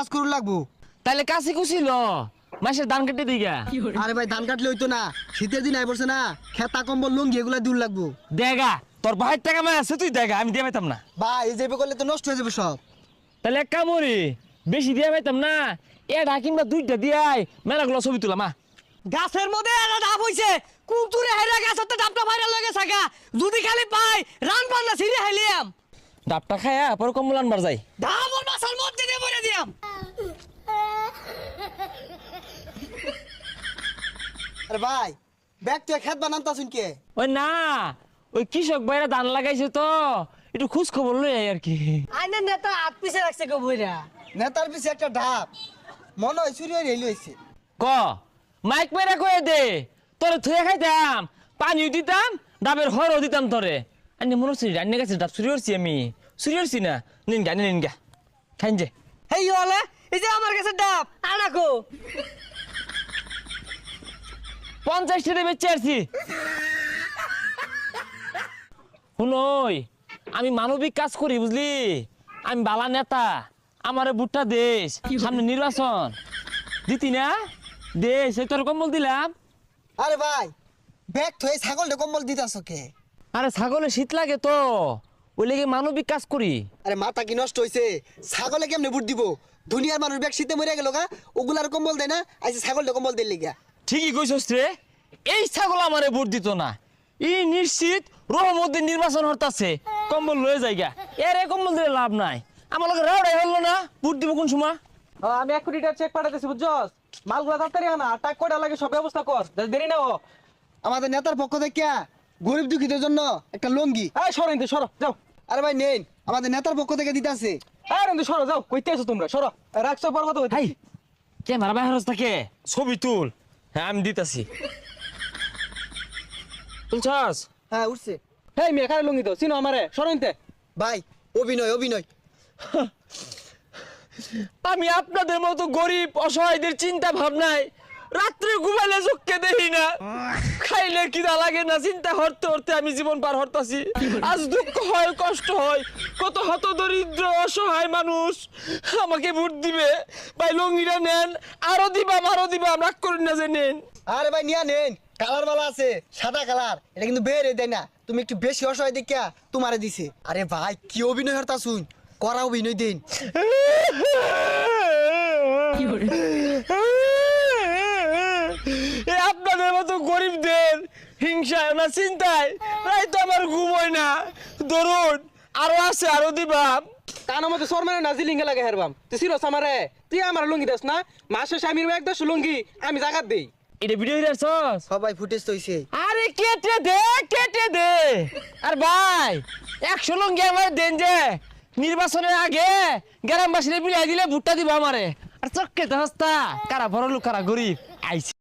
কাজ করু লাগবো। তাহলে কাছে কুছিল মাসের ধান কেটে দিগা। আরে ভাই ধান কাটলে হইতো না, শীতের দিন আই পড়ছে না, খেতা কম্বল লুঙ্গি এগুলা দূর লাগবো। দেগা তোর ভাইয়ের টাকা মায় আছে তুই দেগা, আমি দিয়ে পাইতাম না। ভাই এই যাবে করলে তো নষ্ট হয়ে যাবে সব। তাহলে এক কামড়ি বেশি দিয়ে পাইতাম না, এটা কিংবা দুইটা দিয়াই মেলাগুলো ছবি তুলা মা। গাছের মধ্যে একটা ডাব হইছে, কুতুরে হেরা গাছের তো ডাবটা ভাইরাল লাগে থাকা, যদি খালি পাই রান পান্না ছিঁড়ে হাইলিয়াম। ডাবটা খায়া পরে কম্বল আনবার যাই। ডাব ওর বাসার মধ্যে দিয়ে বলে দিয়াম। আরে ভাই ব্যাগ তুই খেত বানান তা শুনকে। ওই না ওই কৃষক ভাইরা ধান লাগাইছে তো একটু খোঁজ খবর লই আই আর কি। আইনে নেতা হাত পিছে রাখছে গো বইরা। নেতার পিছে একটা ঢাপ মনে হয় চুরি হয়ে রেল হয়েছে। ক মাইক মেরা কয়ে দে তোরে থুয়ে খাইতাম, পানিও দিতাম, ডাবের হরও দিতাম তোরে। আন্নে মনে হচ্ছে রান্না গেছে ডাব চুরি করছি, আমি চুরি করছি না। নিন গা নিন গা খাইন যে। হেই হলে এই যে আমার কাছে ডাব আনাকো 50 টাকা বেচে আসছি। শুনই আমি মানবিক কাজ করি বুঝলি, আমি বালা নেতা, আমারে বুটটা দেশ, সামনে নির্বাচন দিতি না দেশ, এই তোর কম্বল দিলাম। আরে ভাই ব্যাগ থয়ে ছাগলটা কম্বল দিতাছ কে? আরে ছাগলে শীত লাগে তো ওই লেগে মানবিক কাজ করি। আরে মাথা কি নষ্ট হয়েছে? ছাগলে কেমনে বুট দিব? দুনিয়ার মানুষ ব্যাগ শীতে মরে গেল গা, ওগুলার কম্বল দেয় না, আইসে ছাগলটা কম্বল দিলে গা। ঠিকই কইছস রে, এই ছাগল আমারে ভোট দিত না, ই নিশ্চিত রহমতে নির্বাচন হতাছে, কম্বল লয়ে যাইগা। এর এ কম্বল দিলে লাভ নাই, আমার লগে রাউডাই হলো না, ভোট দিব কোন সময়? আমি 1 কোটি টাকা চেক পাঠাতেছি বুঝছস, মালগুলা তাড়াতাড়ি আনা, টাকা কয়টা লাগে সব ব্যবস্থা কর, দেরি না ও। আমাদের নেতার পক্ষ থেকে গরিব দুঃখীদের জন্য একটা লঙ্গি। এই সরো ইনতে সরো যাও। আরে ভাই নেন, আমাদের নেতার পক্ষ থেকে দিতাছে। এই ইনতে সরো যাও, কইতে আছো তোমরা সরো, রাখছো পর কথা হাই কইতে। ক্যামেরা বাইরে থাকে, ছবি তুল। হ্যাঁ আমি দিতাছি, তুলছস? হ্যাঁ উঠছে। হেই মিয়া কারে লুঙ্গি দাও, চিনো আমারে, সরো ইনতে। ভাই অভিনয় অভিনয়। আমি আপনাদের মতো গরিব অসহায়দের চিন্তা ভাবনায় রাত্রে ঘুমাইলে চোখকে দেখি না, খাইলে কিনা লাগে না, চিন্তা হরতে হরতে আমি জীবন পার হরতাছি। আজ দুঃখ হয়, কষ্ট হয়, কত হত দরিদ্র অসহায় মানুষ আমাকে ভোট দিবে। ভাই লঙ্গিটা নেন, আরো দিবাম রাগ করেন না যে নেন। আরে ভাই নিয়া নেন, কালার বালা আছে সাদা কালার, এটা কিন্তু বেরে দেয় না, তুমি একটু বেশি অসহায় দেখিয়া তোমারে দিছে। আরে ভাই কি অভিনয় হরতা শুন, করা অভিনয় দেন। আপনাদের মতো গরিবদের হিংসায় না চিন্তায় তাই তো আমার ঘুম হয় না। ধরুন আরো আছে, আরো দিবাম। কানো মতে সর মানে নাজি লিঙ্গে লাগে হেরবাম, তুই চিনোস আমারে, তুই আমার লুঙ্গি দাস না, মাসে স্বামীর 1-10 লুঙ্গি আমি জাগাত দেই। এটা ভিডিও হিরাছস? সবাই ফুটেজ তো হইছে। আরে কেটে দে। আর ভাই 100 লঙ্গি আমার দেন যে, নির্বাচনের আগে গ্রামবাসীরা বিলাই দিলে ভুট্টা দিব আমারে। আর চক্কে দস্তা কারা বড় লোক কারা গরিব আইছে।